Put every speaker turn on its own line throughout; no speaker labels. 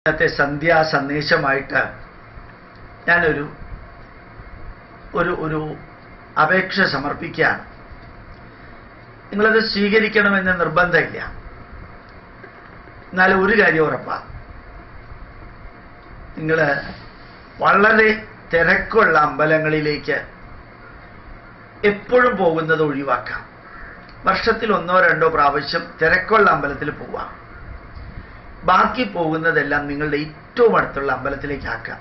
ഇന്നത്തെ സന്ധ്യാ സന്ദേശമായിട്ട് ഞാനൊരു ഒരു ഒരു അപേക്ഷ സമർപ്പിക്കുകയാണ്. നിങ്ങളത് സ്വീകരിക്കണമെന്ന് നിർബന്ധമില്ല. എന്നാൽ ഒരു കാര്യം ഉറപ്പാണ്, നിങ്ങൾ വളരെ തിരക്കുള്ള അമ്പലങ്ങളിലേക്ക് എപ്പോഴും പോകുന്നത് ഒഴിവാക്കാം. വർഷത്തിൽ 1-2 പ്രാവശ്യം തിരക്കുള്ള അമ്പലത്തിൽ പോവാം. ബാക്കി പോകുന്നതെല്ലാം നിങ്ങളുടെ ഏറ്റവും അടുത്തുള്ള അമ്പലത്തിലേക്ക് ആക്കാം.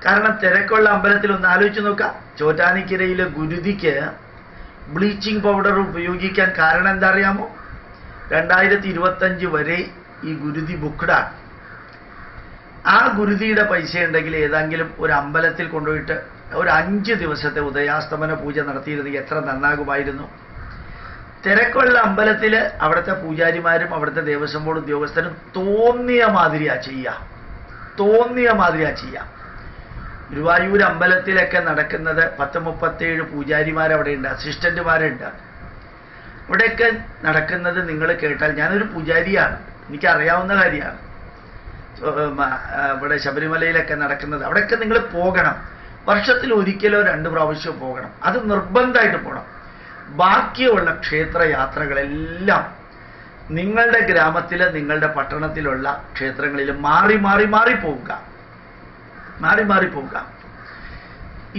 കാരണം തിരക്കുള്ള അമ്പലത്തിൽ ഒന്ന് ആലോചിച്ച് നോക്കാം. ചോറ്റാനിക്കരയിലെ ഗുരുതിക്ക് ബ്ലീച്ചിങ് പൗഡർ ഉപയോഗിക്കാൻ കാരണം എന്താ അറിയാമോ? 2025 വരെ ഈ ഗുരുതി ബുക്ക്ഡാണ്. ആ ഗുരുതിയുടെ പൈസ ഉണ്ടെങ്കിൽ ഏതെങ്കിലും ഒരു അമ്പലത്തിൽ കൊണ്ടുപോയിട്ട് ഒരു 5 ദിവസത്തെ ഉദയാസ്തമന പൂജ നടത്തിയിരുന്നെങ്കിൽ എത്ര നന്നാകുമായിരുന്നു. തിരക്കുള്ള അമ്പലത്തിൽ അവിടുത്തെ പൂജാരിമാരും അവിടുത്തെ ദേവസ്വം ബോർഡ് ഉദ്യോഗസ്ഥരും തോന്നിയ മാതിരിയാ ചെയ്യുക. ഗുരുവായൂർ അമ്പലത്തിലൊക്കെ നടക്കുന്നത് 10-37 പൂജാരിമാരവിടെയുണ്ട്, അസിസ്റ്റന്റുമാരുണ്ട്. ഇവിടെയൊക്കെ നടക്കുന്നത് നിങ്ങൾ കേട്ടാൽ, ഞാനൊരു പൂജാരിയാണ്, എനിക്കറിയാവുന്ന കാര്യമാണ്. ഇവിടെ ശബരിമലയിലൊക്കെ നടക്കുന്നത് അവിടെയൊക്കെ നിങ്ങൾ പോകണം. വർഷത്തിൽ 1-2 പ്രാവശ്യം പോകണം. അത് നിർബന്ധമായിട്ട് പോകണം. ബാക്കിയുള്ള ക്ഷേത്രയാത്രകളെല്ലാം നിങ്ങളുടെ ഗ്രാമത്തിലെ നിങ്ങളുടെ പട്ടണത്തിലുള്ള ക്ഷേത്രങ്ങളിൽ മാറി പോവുക.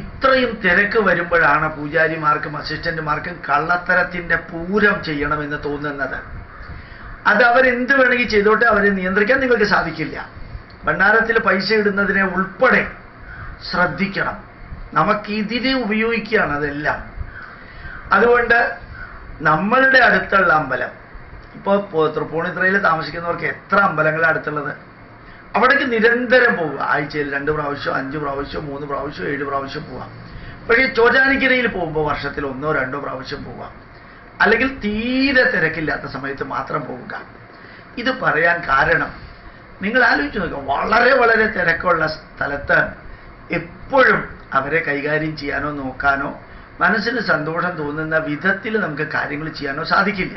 ഇത്രയും തിരക്ക് വരുമ്പോഴാണ് പൂജാരിമാർക്കും അസിസ്റ്റന്റുമാർക്കും കള്ളത്തരത്തിന്റെ പൂരം ചെയ്യണമെന്ന് തോന്നുന്നത്. അത് അവരെന്ത് വേണമെങ്കിൽ ചെയ്തോട്ടെ, അവരെ നിയന്ത്രിക്കാൻ നിങ്ങൾക്ക് സാധിക്കില്ല. ഭണ്ഡാരത്തിൽ പൈസ ഇടുന്നതിനെ ഉൾപ്പെടെ ശ്രദ്ധിക്കണം. നമുക്കിതിനെ ഉപയോഗിക്കുകയാണ് അതെല്ലാം. അതുകൊണ്ട് നമ്മളുടെ അടുത്തുള്ള അമ്പലം, ഇപ്പോൾ തൃപ്പൂണിത്തുറയിൽ താമസിക്കുന്നവർക്ക് എത്ര അമ്പലങ്ങളാണ് അടുത്തുള്ളത്? അവിടേക്ക് നിരന്തരം പോവുക. ആഴ്ചയിൽ 2 പ്രാവശ്യം, 5 പ്രാവശ്യം, 3 പ്രാവശ്യം, 7 പ്രാവശ്യം പോവാം. പക്ഷേ ചോറ്റാനിക്കരയിൽ പോകുമ്പോൾ വർഷത്തിൽ 1-2 പ്രാവശ്യം പോവാം. അല്ലെങ്കിൽ തീരെ തിരക്കില്ലാത്ത സമയത്ത് മാത്രം പോവുക. ഇത് പറയാൻ കാരണം, നിങ്ങൾ ആലോചിച്ച് നോക്കുക, വളരെ വളരെ തിരക്കുള്ള സ്ഥലത്ത് എപ്പോഴും അവരെ കൈകാര്യം ചെയ്യാനോ നോക്കാനോ മനസ്സിന് സന്തോഷം തോന്നുന്ന വിധത്തിൽ നമുക്ക് കാര്യങ്ങൾ ചെയ്യാനോ സാധിക്കില്ല.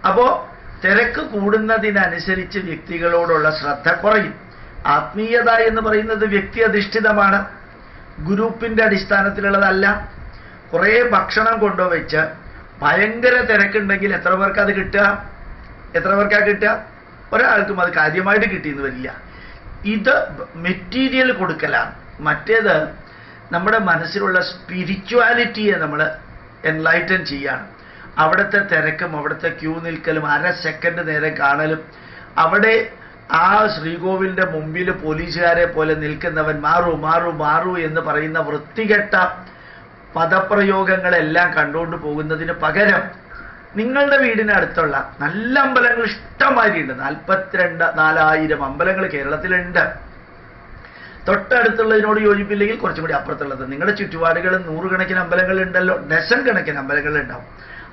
അപ്പോൾ തിരക്ക് കൂടുന്നതിനനുസരിച്ച് വ്യക്തികളോടുള്ള ശ്രദ്ധ കുറയും. ആത്മീയത എന്ന് പറയുന്നത് വ്യക്തി അധിഷ്ഠിതമാണ്, ഗ്രൂപ്പിന്റെ അടിസ്ഥാനത്തിലുള്ളതല്ല. കുറേ ഭക്ഷണം കൊണ്ടുവച്ച് ഭയങ്കര തിരക്കുണ്ടെങ്കിൽ എത്ര പേർക്കാ കിട്ടുക? ഒരാൾക്കും അത് കാര്യമായിട്ട് കിട്ടിയെന്ന് വരില്ല. ഇത് മെറ്റീരിയൽ കൊടുക്കലാണ്. മറ്റേത് നമ്മുടെ മനസ്സിലുള്ള സ്പിരിച്വാലിറ്റിയെ നമ്മൾ എൻലൈറ്റൻ ചെയ്യാണ്. അവിടുത്തെ തിരക്കും അവിടുത്തെ ക്യൂ നിൽക്കലും 1/2 സെക്കൻഡ് നേരം കാണലും, അവിടെ ആ ശ്രീകോവിലിന്റെ മുമ്പിൽ പോലീസുകാരെ പോലെ നിൽക്കുന്നവൻ മാറൂ എന്ന് പറയുന്ന വൃത്തികെട്ട പദപ്രയോഗങ്ങളെല്ലാം കണ്ടുകൊണ്ട് പോകുന്നതിന് പകരം നിങ്ങളുടെ വീടിനടുത്തുള്ള നല്ല അമ്പലങ്ങൾ ഇഷ്ടംമാതിരിയുണ്ട്. 42,000 അമ്പലങ്ങൾ കേരളത്തിലുണ്ട്. തൊട്ടടുത്തുള്ളതിനോട് യോജിപ്പില്ലെങ്കിൽ കുറച്ചും കൂടി അപ്പുറത്തുള്ളത് നിങ്ങളുടെ ചുറ്റുപാടുകൾ 100 കണക്കിന് അമ്പലങ്ങളുണ്ടല്ലോ, ഡസൻ കണക്കിന് അമ്പലങ്ങളുണ്ടാവും.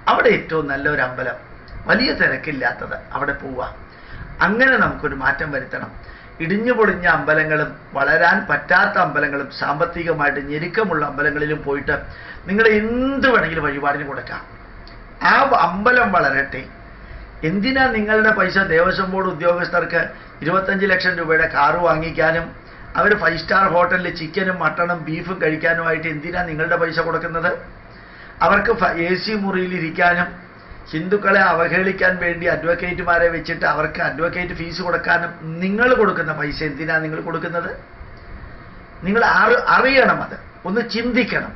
അവിടെ ഏറ്റവും നല്ലൊരു അമ്പലം, വലിയ തിരക്കില്ലാത്തത്, അവിടെ പോവുക. അങ്ങനെ നമുക്കൊരു മാറ്റം വരുത്തണം. ഇടിഞ്ഞു പൊളിഞ്ഞ അമ്പലങ്ങളും വളരാൻ പറ്റാത്ത അമ്പലങ്ങളും സാമ്പത്തികമായിട്ട് ഞെരുക്കമുള്ള അമ്പലങ്ങളിലും പോയിട്ട് നിങ്ങൾ എന്ത് വേണമെങ്കിലും വഴിപാടിന് കൊടുക്കാം. ആ അമ്പലം വളരട്ടെ. എന്തിനാ നിങ്ങളുടെ പൈസ ദേവസ്വം ബോർഡ് ഉദ്യോഗസ്ഥർക്ക് 25 ലക്ഷം രൂപയുടെ കാറ് വാങ്ങിക്കാനും അവർ 5 സ്റ്റാർ ഹോട്ടലിൽ ചിക്കനും മട്ടണും ബീഫും കഴിക്കാനുമായിട്ട് എന്തിനാ നിങ്ങളുടെ പൈസ കൊടുക്കുന്നത്? അവർക്ക് AC മുറിയിൽ ഇരിക്കാനും ഹിന്ദുക്കളെ അവഹേളിക്കാൻ വേണ്ടി അഡ്വക്കേറ്റുമാരെ വെച്ചിട്ട് അവർക്ക് അഡ്വക്കേറ്റ് ഫീസ് കൊടുക്കാനും നിങ്ങൾ കൊടുക്കുന്ന പൈസ എന്തിനാ നിങ്ങൾ കൊടുക്കുന്നത്? നിങ്ങൾ അറിയണം, അത് ഒന്ന് ചിന്തിക്കണം.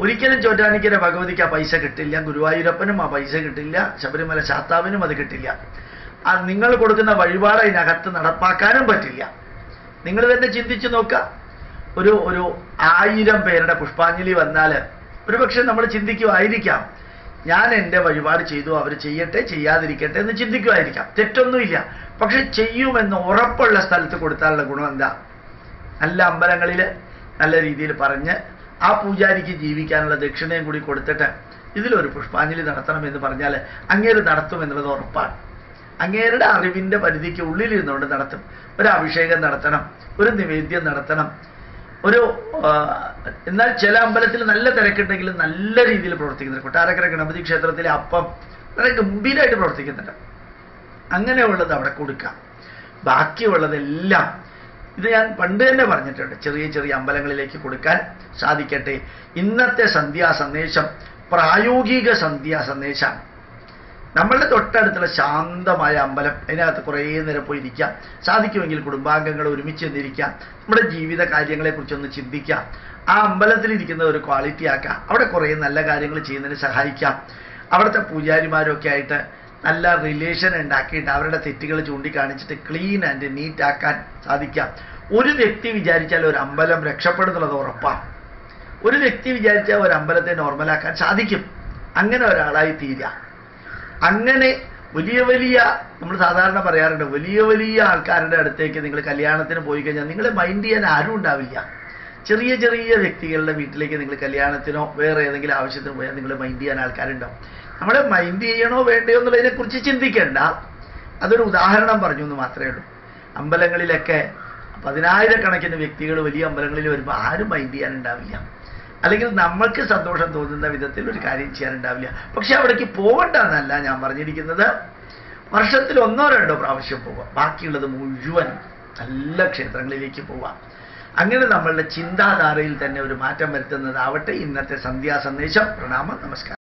ഒരിക്കലും ചോറ്റാനിക്കര ഭഗവതിക്ക് ആ പൈസ കിട്ടില്ല, ഗുരുവായൂരപ്പനും ആ പൈസ കിട്ടില്ല, ശബരിമല ശാസ്താവിനും അത് കിട്ടില്ല. നിങ്ങൾ കൊടുക്കുന്ന വഴിപാട് അതിനകത്ത് നടപ്പാക്കാനും പറ്റില്ല. നിങ്ങൾ തന്നെ ചിന്തിച്ചു നോക്കുക. ഒരു 1000 പേരുടെ പുഷ്പാഞ്ജലി വന്നാൽ ഒരുപക്ഷെ നമ്മൾ ചിന്തിക്കുമായിരിക്കാം, ഞാൻ എൻ്റെ വഴിപാട് ചെയ്തു, അവർ ചെയ്യട്ടെ ചെയ്യാതിരിക്കട്ടെ എന്ന് ചിന്തിക്കുമായിരിക്കാം. തെറ്റൊന്നുമില്ല. പക്ഷെ ചെയ്യുമെന്ന് ഉറപ്പുള്ള സ്ഥലത്ത് കൊടുത്താലുള്ള ഗുണം എന്താ? നല്ല അമ്പലങ്ങളിൽ നല്ല രീതിയിൽ പറഞ്ഞ് ആ പൂജാരിക്ക് ജീവിക്കാനുള്ള ദക്ഷിണയും കൂടി കൊടുത്തിട്ട് ഇതിലൊരു പുഷ്പാഞ്ജലി നടത്തണമെന്ന് പറഞ്ഞാൽ അങ്ങേര് നടത്തുമെന്നുള്ളത് ഉറപ്പാണ്. അങ്ങേരുടെ അറിവിൻ്റെ പരിധിക്ക് ഉള്ളിലിരുന്നുകൊണ്ട് നടത്തും. ഒരു അഭിഷേകം നടത്തണം, ഒരു നിവേദ്യം നടത്തണം, എന്നാൽ ചില അമ്പലത്തിൽ നല്ല തിരക്കുണ്ടെങ്കിലും നല്ല രീതിയിൽ പ്രവർത്തിക്കുന്നുണ്ട്. കൊട്ടാരക്കര ഗണപതി ക്ഷേത്രത്തിലെ അപ്പം വളരെ ഗംഭീരമായിട്ട് പ്രവർത്തിക്കുന്നുണ്ട്. അങ്ങനെയുള്ളത് അവിടെ കൊടുക്കാം. ബാക്കിയുള്ളതെല്ലാം ഇത് ഞാൻ പണ്ട് തന്നെ പറഞ്ഞിട്ടുണ്ട്, ചെറിയ ചെറിയ അമ്പലങ്ങളിലേക്ക് കൊടുക്കാൻ സാധിക്കട്ടെ. ഇന്നത്തെ സന്ധ്യാസന്ദേശം പ്രായോഗിക സന്ധ്യാസന്ദേശമാണ്. നമ്മളുടെ തൊട്ടടുത്തുള്ള ശാന്തമായ അമ്പലം, അതിനകത്ത് കുറേ നേരം പോയി ഇരിക്കാം, സാധിക്കുമെങ്കിൽ കുടുംബാംഗങ്ങൾ ഒരുമിച്ച് നിന്നിരിക്കാം, നമ്മുടെ ജീവിത കാര്യങ്ങളെക്കുറിച്ചൊന്ന് ചിന്തിക്കാം, ആ അമ്പലത്തിലിരിക്കുന്ന ഒരു ക്വാളിറ്റി ആക്കാം, അവിടെ കുറേ നല്ല കാര്യങ്ങൾ ചെയ്യുന്നതിന് സഹായിക്കാം. അവിടുത്തെ പൂജാരിമാരൊക്കെ ആയിട്ട് നല്ല റിലേഷൻ ഉണ്ടാക്കിയിട്ട് അവരുടെ തെറ്റുകൾ ചൂണ്ടിക്കാണിച്ചിട്ട് ക്ലീൻ ആൻഡ് നീറ്റ് ആക്കാൻ സാധിക്കാം. ഒരു വ്യക്തി വിചാരിച്ചാൽ ഒരു അമ്പലം രക്ഷപ്പെടുന്നുള്ളത് ഉറപ്പാണ്. ഒരു വ്യക്തി വിചാരിച്ചാൽ ഒരു അമ്പലത്തെ നോർമലാക്കാൻ സാധിക്കും. അങ്ങനെ ഒരാളായി തീരുക. അങ്ങനെ വലിയ വലിയ, നമ്മൾ സാധാരണ പറയാറുണ്ട്, വലിയ വലിയ ആൾക്കാരുടെ അടുത്തേക്ക് നിങ്ങൾ കല്യാണത്തിന് പോയി കഴിഞ്ഞാൽ നിങ്ങളെ മൈൻഡ് ചെയ്യാൻ ആരും ഉണ്ടാവില്ല. ചെറിയ ചെറിയ വ്യക്തികളുടെ വീട്ടിലേക്ക് നിങ്ങൾ കല്യാണത്തിനോ വേറെ ഏതെങ്കിലും ആവശ്യത്തിന് പോയാൽ നിങ്ങൾ മൈൻഡ് ചെയ്യാൻ ആൾക്കാരുണ്ടാവും. നമ്മളെ മൈൻഡ് ചെയ്യണോ വേണ്ടയോ എന്നുള്ളതിനെക്കുറിച്ച് ചിന്തിക്കേണ്ട. അതൊരു ഉദാഹരണം പറഞ്ഞു എന്ന് മാത്രമേ ഉള്ളൂ. അമ്പലങ്ങളിലൊക്കെ 10,000-കണക്കിന് വ്യക്തികൾ വലിയ അമ്പലങ്ങളിൽ വരുമ്പോൾ ആരും മൈൻഡ് ചെയ്യാനുണ്ടാവില്ല, അല്ലെങ്കിൽ നമ്മൾക്ക് സന്തോഷം തോന്നുന്ന വിധത്തിൽ ഒരു കാര്യം ചെയ്യാനുണ്ടാവില്ല. പക്ഷെ അവിടേക്ക് പോകണ്ടെന്നല്ല ഞാൻ പറഞ്ഞിരിക്കുന്നത്. വർഷത്തിൽ 1-2 പ്രാവശ്യം പോവാം, ബാക്കിയുള്ളത് മുഴുവൻ നല്ല ക്ഷേത്രങ്ങളിലേക്ക് പോവാം. അങ്ങനെ നമ്മളുടെ ചിന്താധാരയിൽ തന്നെ ഒരു മാറ്റം വരുത്തുന്നതാവട്ടെ ഇന്നത്തെ സന്ധ്യാസന്ദേശം. പ്രണാമം, നമസ്കാരം.